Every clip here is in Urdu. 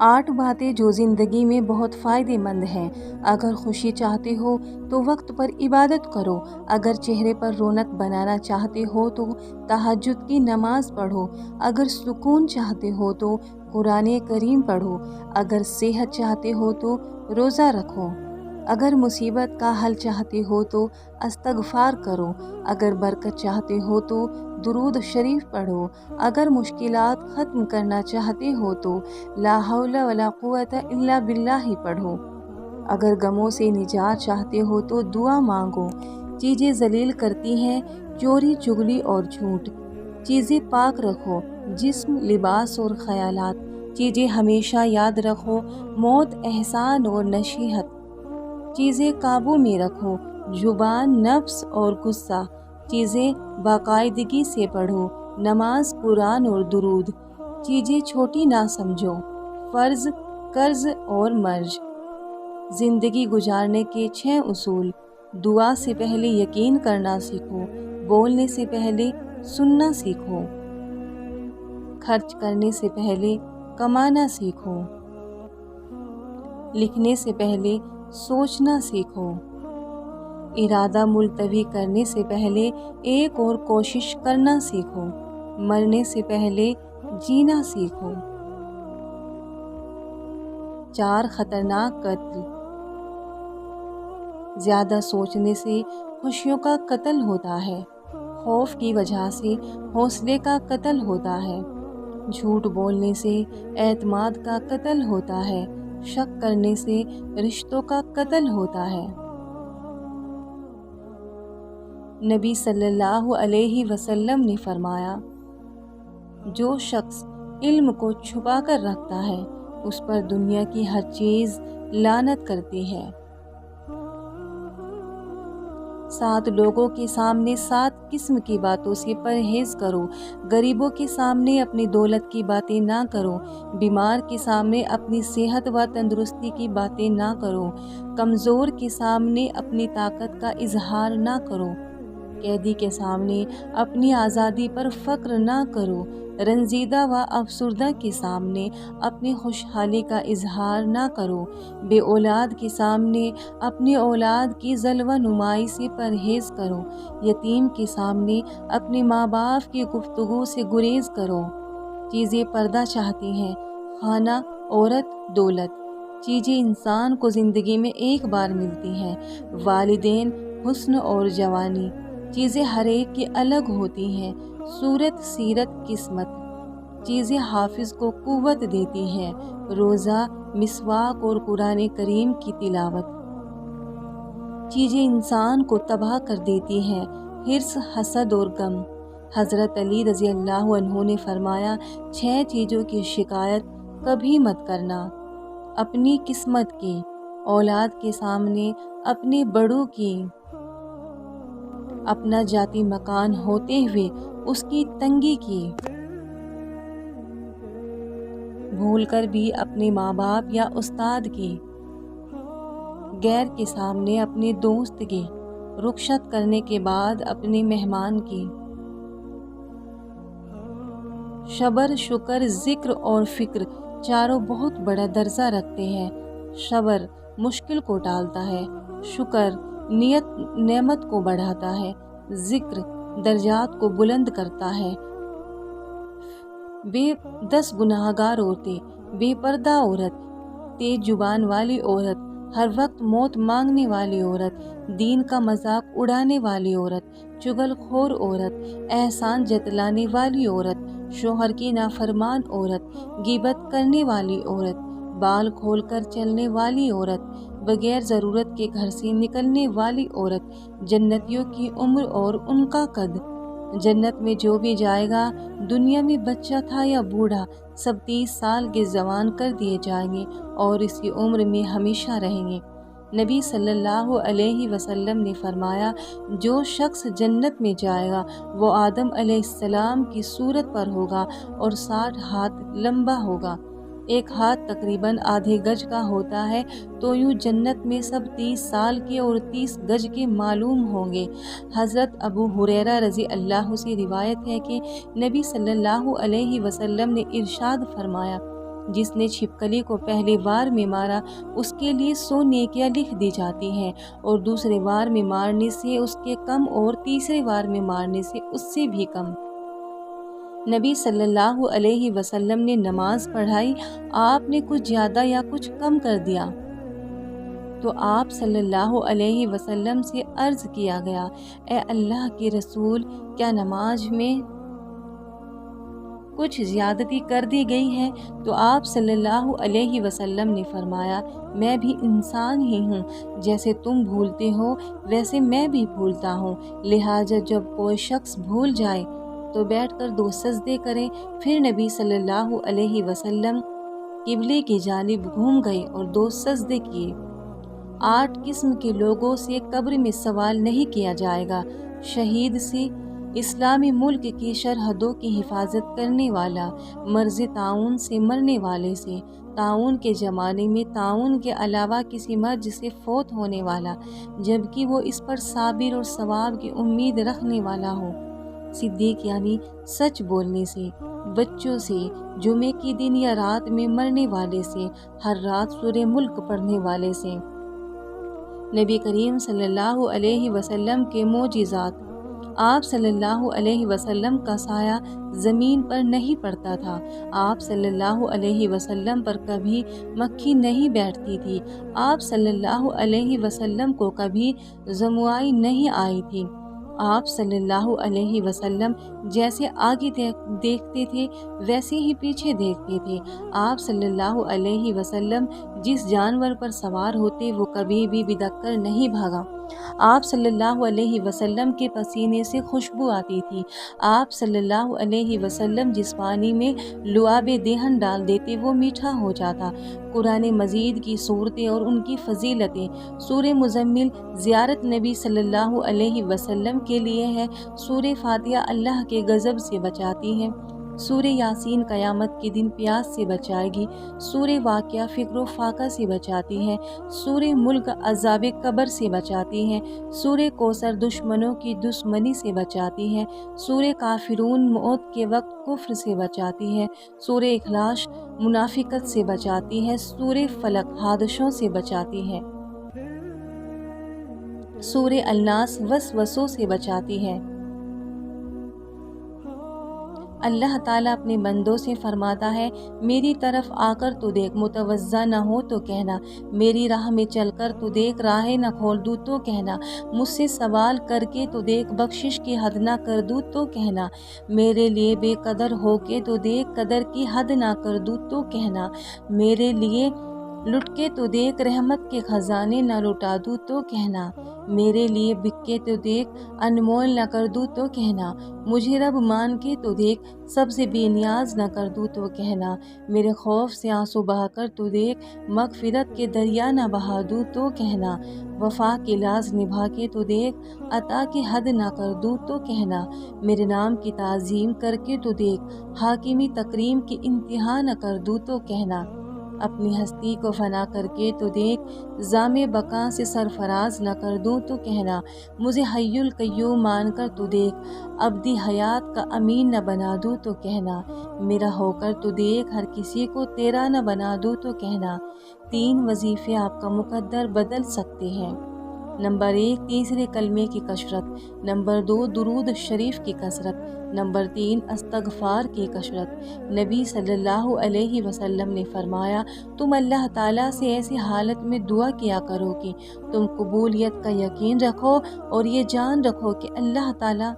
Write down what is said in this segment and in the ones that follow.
8 باتیں جو زندگی میں بہت فائدہ مند ہیں۔ اگر خوشی چاہتے ہو تو وقت پر عبادت کرو۔ اگر چہرے پر رونق بنانا چاہتے ہو تو تہجد کی نماز پڑھو۔ اگر سکون چاہتے ہو تو قرآن کریم پڑھو۔ اگر صحت چاہتے ہو تو روزہ رکھو۔ اگر مصیبت کا حل چاہتے ہو تو استغفار کرو۔ اگر برکت چاہتے ہو تو درود شریف پڑھو۔ اگر مشکلات ختم کرنا چاہتے ہو تو لا حول ولا قوت الا باللہ پڑھو۔ اگر غموں سے نجات چاہتے ہو تو دعا مانگو۔ چیزیں ذلیل کرتی ہیں چوری، چغلی اور جھوٹ۔ چیزیں پاک رکھو، جسم، لباس اور خیالات۔ چیزیں ہمیشہ یاد رکھو، موت، احسان اور نصیحت۔ چیزیں قابو میں رکھو، زبان، نفس اور غصہ۔ چیزیں باقاعدگی سے پڑھو، نماز، قرآن اور درود۔ چیزیں چھوٹی نہ سمجھو، فرض، قرض اور مرج۔ زندگی گزارنے کے 6 اصول۔ دعا سے پہلے یقین کرنا سیکھو۔ بولنے سے پہلے سننا سیکھو۔ خرچ کرنے سے پہلے کمانا سیکھو۔ لکھنے سے پہلے سوچنا سیکھو۔ ارادہ ملتوی کرنے سے پہلے ایک اور کوشش کرنا سیکھو۔ مرنے سے پہلے جینا سیکھو۔ 4 خطرناک قتل۔ زیادہ سوچنے سے خوشیوں کا قتل ہوتا ہے۔ خوف کی وجہ سے حوصلے کا قتل ہوتا ہے۔ جھوٹ بولنے سے اعتماد کا قتل ہوتا ہے۔ شک کرنے سے رشتوں کا قتل ہوتا ہے۔ نبی صلی اللہ علیہ وسلم نے فرمایا، جو شخص علم کو چھپا کر رکھتا ہے اس پر دنیا کی ہر چیز لعنت کرتی ہے۔ 7 لوگوں کے سامنے 7 قسم کی باتوں سے پرہیز کرو۔ غریبوں کے سامنے اپنی دولت کی باتیں نہ کرو۔ بیمار کے سامنے اپنی صحت و تندرستی کی باتیں نہ کرو۔ کمزور کے سامنے اپنی طاقت کا اظہار نہ کرو۔ قیدی کے سامنے اپنی آزادی پر فخر نہ کرو۔ رنجیدہ و افسردہ کے سامنے اپنی خوشحالی کا اظہار نہ کرو۔ بے اولاد کے سامنے اپنی اولاد کی جلوہ نمائی سے پرہیز کرو۔ یتیم کے سامنے اپنے ماں باپ کی گفتگو سے گریز کرو۔ چیزیں پردہ چاہتی ہیں، خانہ، عورت، دولت۔ چیزیں انسان کو زندگی میں ایک بار ملتی ہیں، والدین، حسن اور جوانی۔ چیزیں ہر ایک کی الگ ہوتی ہیں، صورت، سیرت، قسمت۔ چیزیں حافظ کو قوت دیتی ہیں، روزہ، مسواک اور قرآن کریم کی تلاوت۔ چیزیں انسان کو تباہ کر دیتی ہیں، حرص، حسد اور غم۔ حضرت علی رضی اللہ عنہ نے فرمایا، 6 چیزوں کی شکایت کبھی مت کرنا: اپنی قسمت کی، اولاد کے سامنے اپنے بڑوں کی، اپنا ذاتی مکان ہوتے ہوئے اس کی تنگی کی، بھول کر بھی اپنے ماں باپ یا استاد کی، غیر کے سامنے اپنے دوست کی، رخصت کرنے کے بعد اپنے مہمان کی۔ صبر، شکر، ذکر اور فکر چاروں بہت بڑا درجہ رکھتے ہیں۔ صبر مشکل کو ٹالتا ہے، شکر نعمت کو بڑھاتا ہے، ذکر درجات کو بلند کرتا ہے۔ 10 گناہ گار عورتیں: بے پردہ عورت، تیز زبان والی عورت، ہر وقت موت مانگنے والی عورت، دین کا مذاق اڑانے والی عورت، چغل خور عورت، احسان جتلانے والی عورت، شوہر کی نافرمان عورت، غیبت کرنے والی عورت، بال کھول کر چلنے والی عورت، بغیر ضرورت کے گھر سے نکلنے والی عورت۔ جنتیوں کی عمر اور ان کا قد: جنت میں جو بھی جائے گا، دنیا میں بچہ تھا یا بوڑھا، سب 30 سال کے جوان کر دیے جائیں گے اور اسی عمر میں ہمیشہ رہیں گے۔ نبی صلی اللہ علیہ وسلم نے فرمایا، جو شخص جنت میں جائے گا وہ آدم علیہ السلام کی صورت پر ہوگا اور 60 ہاتھ لمبا ہوگا۔ ایک ہاتھ تقریباً آدھے گز کا ہوتا ہے، تو یوں جنت میں سب 30 سال کے اور 30 گز کے معلوم ہوں گے۔ حضرت ابو ہریرہ رضی اللہ عنہ سے روایت ہے کہ نبی صلی اللہ علیہ وسلم نے ارشاد فرمایا، جس نے چھپکلی کو پہلی بار میں مارا اس کے لیے 100 نیکیاں لکھ دی جاتی ہیں، اور دوسرے بار میں مارنے سے اس کے کم اور تیسرے بار میں مارنے سے اس سے بھی کم۔ نبی صلی اللہ علیہ وسلم نے نماز پڑھائی، آپ نے کچھ زیادہ یا کچھ کم کر دیا تو آپ صلی اللہ علیہ وسلم سے عرض کیا گیا، اے اللہ کے رسول، کیا نماز میں کچھ زیادتی کر دی گئی ہے؟ تو آپ صلی اللہ علیہ وسلم نے فرمایا، میں بھی انسان ہی ہوں، جیسے تم بھولتے ہو ویسے میں بھی بھولتا ہوں، لہٰذا جب کوئی شخص بھول جائے تو بیٹھ کر 2 سجدے کرے۔ پھر نبی صلی اللہ علیہ وسلم قبلے کی جانب گھوم گئے اور 2 سجدے کیے۔ 8 قسم کے لوگوں سے قبر میں سوال نہیں کیا جائے گا: شہید سے، اسلامی ملک کی سرحدوں کی حفاظت کرنے والا، مرض طاعون سے مرنے والے سے، طاعون کے زمانے میں طاعون کے علاوہ کسی مرض سے فوت ہونے والا جبکہ وہ اس پر صابر اور ثواب کی امید رکھنے والا ہو، صدیق یعنی سچ بولنے سے، بچوں سے، جمعے کے دن یا رات میں مرنے والے سے، ہر رات سورہ ملک پڑھنے والے سے۔ نبی کریم صلی اللہ علیہ وسلم کے معجزات: آپ صلی اللہ علیہ وسلم کا سایہ زمین پر نہیں پڑتا تھا، آپ صلی اللہ علیہ وسلم پر کبھی مکھی نہیں بیٹھتی تھی، آپ صلی اللہ علیہ وسلم کو کبھی جموعائی نہیں آئی تھی، آپ صلی اللہ علیہ وسلم جیسے آگے دیکھتے تھے ویسے ہی پیچھے دیکھتے تھے، آپ صلی اللہ علیہ وسلم جس جانور پر سوار ہوتے وہ کبھی بھی بدک کر نہیں بھاگا، آپ صلی اللہ علیہ وسلم کے پسینے سے خوشبو آتی تھی، آپ صلی اللہ علیہ وسلم جس پانی میں لعاب دہن ڈال دیتے وہ میٹھا ہو جاتا۔ قرآن مجید کی صورتیں اور ان کی فضیلتیں: سورہ مزمل زیارت نبی صلی اللہ علیہ وسلم کے لیے ہے، سورہ فاتحہ اللہ کے غضب سے بچاتی ہے، سورہ یاسین قیامت کے دن پیاس سے بچائے گی، سورہ واقعہ فقر و فاقہ سے بچاتی ہے، سورہ ملک عذاب قبر سے بچاتی ہے، سورہ کوثر دشمنوں کی دشمنی سے بچاتی ہے، سورہ کافرون موت کے وقت کفر سے بچاتی ہے، سورہ اخلاص منافقت سے بچاتی ہے، سورہ فلق حادثوں سے بچاتی ہے، سورہ الناس وسوسوں سے بچاتی ہے۔ اللہ تعالیٰ اپنے بندوں سے فرماتا ہے، میری طرف آ کر تو دیکھ، متوجہ نہ ہو تو کہنا، میری راہ میں چل کر تو دیکھ، راہیں نہ کھول دوں تو کہنا، مجھ سے سوال کر کے تو دیکھ، بخشش کی حد نہ کر دوں تو کہنا، میرے لیے بے قدر ہو کے تو دیکھ، قدر کی حد نہ کر دوں تو کہنا، میرے لیے لٹ کے تو دیکھ، رحمت کے خزانے نہ لٹا دوں تو کہنا، میرے لیے بک کے تو دیکھ، انمول نہ کر دوں تو کہنا، مجھے رب مان کے تو دیکھ، سب سے بے نیاز نہ کر دوں تو کہنا، میرے خوف سے آنسو بہا کر تو دیکھ، مغفرت کے دریا نہ بہا دوں تو کہنا، وفا کے لاز نبھا کے تو دیکھ، عطا کی حد نہ کر دوں تو کہنا، میرے نام کی تعظیم کر کے تو دیکھ، حاکمی تکریم کی انتہا نہ کر دوں تو کہنا، اپنی ہستی کو فنا کر کے تو دیکھ، زام بقا سے سرفراز نہ کر دوں تو کہنا، مجھے حی القیوم مان کر تو دیکھ، ابدی حیات کا امین نہ بنا دوں تو کہنا، میرا ہو کر تو دیکھ، ہر کسی کو تیرا نہ بنا دوں تو کہنا۔ 3 وظیفے آپ کا مقدر بدل سکتے ہیں: نمبر 1 تیسرے کلمے کی کثرت، نمبر 2 درود شریف کی کثرت، نمبر 3 استغفار کی کثرت۔ نبی صلی اللہ علیہ وسلم نے فرمایا، تم اللہ تعالیٰ سے ایسی حالت میں دعا کیا کرو کہ تم قبولیت کا یقین رکھو اور یہ جان رکھو کہ اللہ تعالیٰ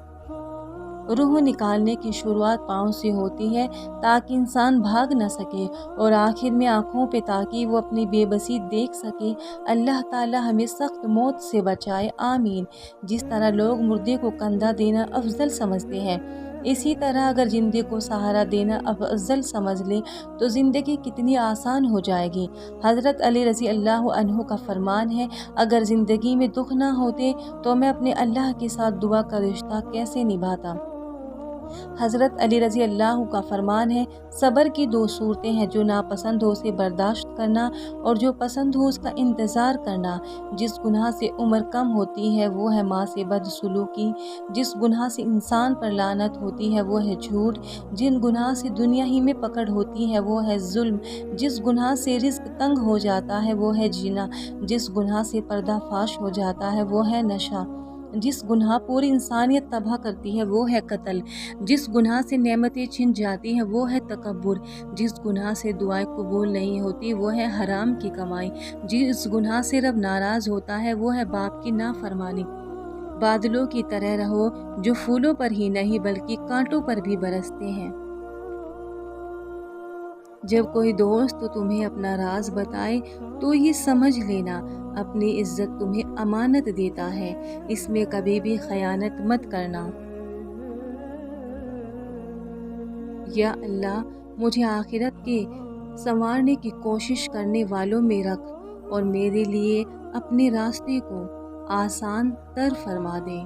روح نکالنے کی شروعات پاؤں سے ہوتی ہے تاکہ انسان بھاگ نہ سکے اور آخر میں آنکھوں پہ تاکہ وہ اپنی بے بسی دیکھ سکے۔ اللہ تعالیٰ ہمیں سخت موت سے بچائے، آمین۔ جس طرح لوگ مردے کو کندھا دینا افضل سمجھتے ہیں، اسی طرح اگر زندے کو سہارا دینا افضل سمجھ لیں تو زندگی کتنی آسان ہو جائے گی۔ حضرت علی رضی اللہ عنہ کا فرمان ہے، اگر زندگی میں دکھ نہ ہوتے تو میں اپنے اللہ کے ساتھ دعا کا رشتہ کیسے نبھاتا۔ حضرت علی رضی اللہ کا فرمان ہے، صبر کی دو صورتیں ہیں، جو ناپسند ہو اسے برداشت کرنا اور جو پسند ہو اس کا انتظار کرنا۔ جس گناہ سے عمر کم ہوتی ہے وہ ہے ماں سے بدسلوکی، جس گناہ سے انسان پر لعنت ہوتی ہے وہ ہے جھوٹ، جن گناہ سے دنیا ہی میں پکڑ ہوتی ہے وہ ہے ظلم، جس گناہ سے رزق تنگ ہو جاتا ہے وہ ہے زنا، جس گناہ سے پردہ فاش ہو جاتا ہے وہ ہے نشہ، جس گناہ پوری انسانیت تباہ کرتی ہے وہ ہے قتل، جس گناہ سے نعمتیں چھن جاتی ہیں وہ ہے تکبر، جس گناہ سے دعائیں قبول نہیں ہوتی وہ ہے حرام کی کمائی، جس گناہ سے رب ناراض ہوتا ہے وہ ہے باپ کی نافرمانی۔ بادلوں کی طرح رہو جو پھولوں پر ہی نہیں بلکہ کانٹوں پر بھی برستے ہیں۔ جب کوئی دوست تمہیں اپنا راز بتائے تو یہ سمجھ لینا اپنی عزت تمہیں امانت دیتا ہے، اس میں کبھی بھی خیانت مت کرنا۔ یا اللہ، مجھے آخرت کے سنوارنے کی کوشش کرنے والوں میں رکھ اور میرے لیے اپنے راستے کو آسان تر فرما دے۔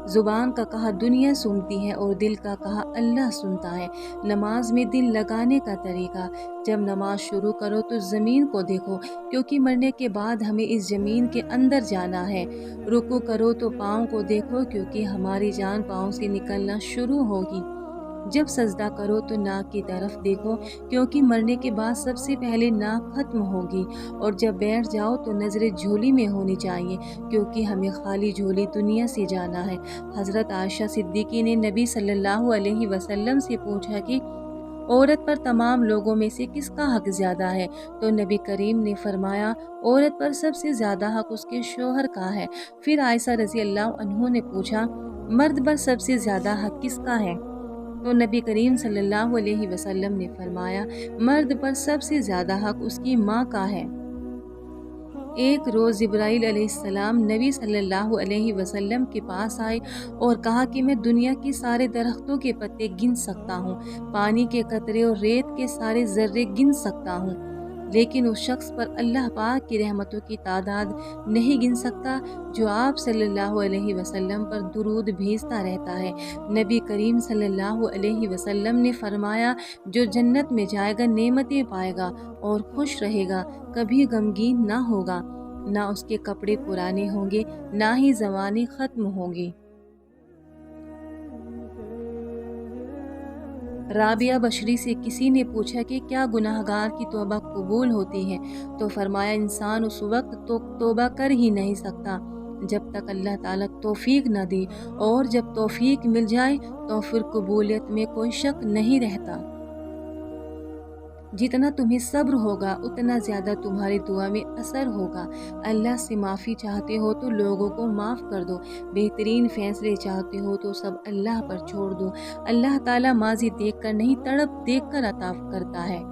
زبان کا کہا دنیا سنتی ہے اور دل کا کہا اللہ سنتا ہے۔ نماز میں دل لگانے کا طریقہ: جب نماز شروع کرو تو زمین کو دیکھو، کیونکہ مرنے کے بعد ہمیں اس زمین کے اندر جانا ہے۔ رکوع کرو تو پاؤں کو دیکھو، کیونکہ ہماری جان پاؤں سے نکلنا شروع ہوگی۔ جب سجدہ کرو تو ناک کی طرف دیکھو، کیونکہ مرنے کے بعد سب سے پہلے ناک ختم ہوگی، اور جب بیٹھ جاؤ تو نظریں جھولی میں ہونی چاہیے، کیونکہ ہمیں خالی جھولی دنیا سے جانا ہے۔ حضرت عائشہ صدیقہ نے نبی صلی اللہ علیہ وسلم سے پوچھا کہ عورت پر تمام لوگوں میں سے کس کا حق زیادہ ہے؟ تو نبی کریم نے فرمایا، عورت پر سب سے زیادہ حق اس کے شوہر کا ہے۔ پھر عائشہ رضی اللہ عنہ نے پوچھا، مرد پر سب سے زیادہ حق کس کا ہے؟ تو نبی کریم صلی اللہ علیہ وسلم نے فرمایا، مرد پر سب سے زیادہ حق اس کی ماں کا ہے۔ ایک روز جبرائیل علیہ السلام نبی صلی اللہ علیہ وسلم کے پاس آئے اور کہا کہ میں دنیا کی سارے درختوں کے پتے گن سکتا ہوں، پانی کے قطرے اور ریت کے سارے ذرے گن سکتا ہوں، لیکن اس شخص پر اللہ پاک کی رحمتوں کی تعداد نہیں گن سکتا جو آپ صلی اللہ علیہ وسلم پر درود بھیجتا رہتا ہے۔ نبی کریم صلی اللہ علیہ وسلم نے فرمایا، جو جنت میں جائے گا نعمتیں پائے گا اور خوش رہے گا، کبھی غمگین نہ ہوگا، نہ اس کے کپڑے پرانے ہوں گے، نہ ہی جوانی ختم ہوگی۔ رابعہ بشری سے کسی نے پوچھا کہ کیا گناہگار کی توبہ قبول ہوتی ہے؟ تو فرمایا، انسان اس وقت تو توبہ کر ہی نہیں سکتا جب تک اللہ تعالیٰ توفیق نہ دے، اور جب توفیق مل جائے تو پھر قبولیت میں کوئی شک نہیں رہتا۔ جتنا تمہیں صبر ہوگا اتنا زیادہ تمہاری دعا میں اثر ہوگا۔ اللہ سے معافی چاہتے ہو تو لوگوں کو معاف کر دو، بہترین فیصلے چاہتے ہو تو سب اللہ پر چھوڑ دو۔ اللہ تعالیٰ ماضی دیکھ کر نہیں، تڑپ دیکھ کر عطا کرتا ہے۔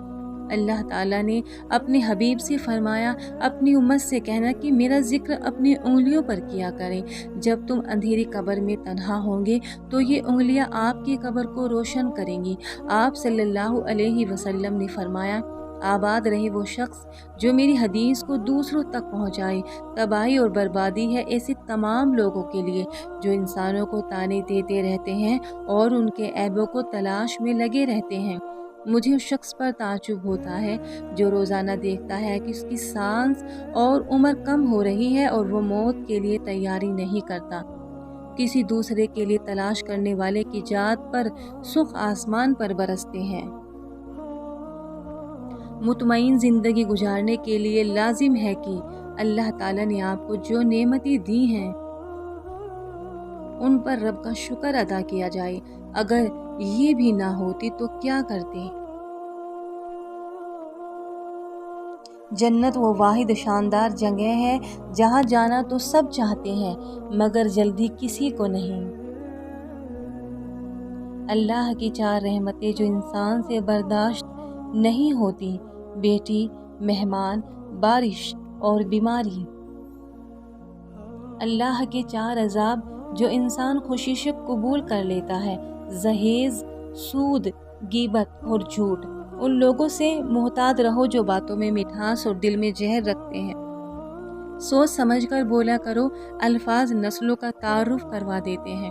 اللہ تعالیٰ نے اپنے حبیب سے فرمایا، اپنی امت سے کہنا کہ میرا ذکر اپنی انگلیوں پر کیا کریں۔ جب تم اندھیری قبر میں تنہا ہوں گے تو یہ انگلیاں آپ کی قبر کو روشن کریں گی۔ آپ صلی اللہ علیہ وسلم نے فرمایا، آباد رہے وہ شخص جو میری حدیث کو دوسروں تک پہنچائے۔ تباہی اور بربادی ہے ایسے تمام لوگوں کے لیے جو انسانوں کو طعنے دیتے رہتے ہیں اور ان کے عیبوں کو تلاش میں لگے رہتے ہیں۔ مجھے اس شخص پر تعجب ہوتا ہے جو روزانہ دیکھتا ہے کہ اس کی سانس اور عمر کم ہو رہی ہے اور وہ موت کے لیے تیاری نہیں کرتا۔ کسی دوسرے کے لیے تلاش کرنے والے کی ذات پر سکھ آسمان پر برستے ہیں۔ مطمئن زندگی گزارنے کے لیے لازم ہے کہ اللہ تعالیٰ نے آپ کو جو نعمتیں دی ہیں ان پر رب کا شکر ادا کیا جائے۔ اگر یہ بھی نہ ہوتی تو کیا کرتے؟ جنت وہ واحد شاندار جگہ ہے جہاں جانا تو سب چاہتے ہیں مگر جلدی کسی کو نہیں۔ اللہ کی چار رحمتیں جو انسان سے برداشت نہیں ہوتی: بیٹی، مہمان، بارش اور بیماری۔ اللہ کے چار عذاب جو انسان خوشی سے قبول کر لیتا ہے: جہیز، سود، غیبت اور جھوٹ۔ ان لوگوں سے محتاط رہو جو باتوں میں مٹھاس اور دل میں زہر رکھتے ہیں۔ سوچ سمجھ کر بولا کرو، الفاظ نسلوں کا تعارف کروا دیتے ہیں۔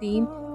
3